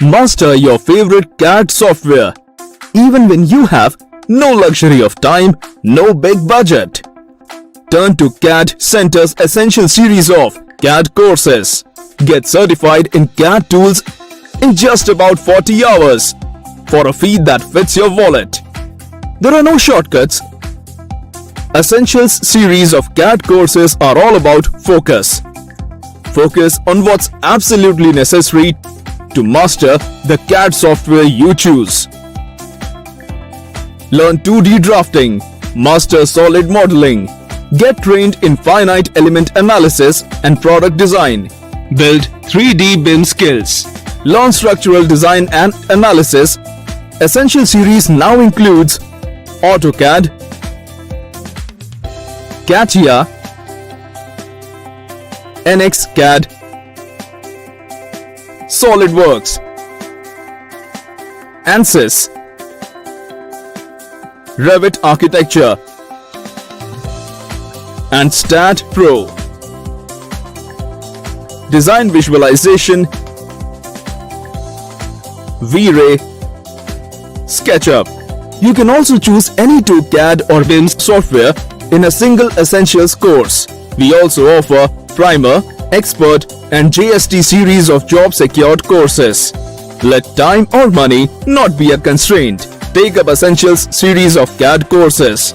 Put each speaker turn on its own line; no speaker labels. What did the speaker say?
Master your favorite CAD software, even when you have no luxury of time, no big budget. Turn to CAD Centre's Essential series of CAD courses. Get certified in CAD tools in just about 40 hours for a fee that fits your wallet. There are no shortcuts. Essentials series of CAD courses are all about focus. Focus on what's absolutely necessary to master the CAD software you choose. Learn 2D drafting, master solid modeling, get trained in finite element analysis and product design, build 3D BIM skills, learn structural design and analysis. Essential series now includes AutoCAD, CATIA, NXCAD, SolidWorks, ANSYS, Revit Architecture, and STAAD Pro. Design visualization, V-Ray, SketchUp. You can also choose any two CAD or BIM software in a single Essentials course. We also offer Primer, Expert and JST series of job secured courses. Let time or money not be a constraint. Take up Essentials series of CAD courses.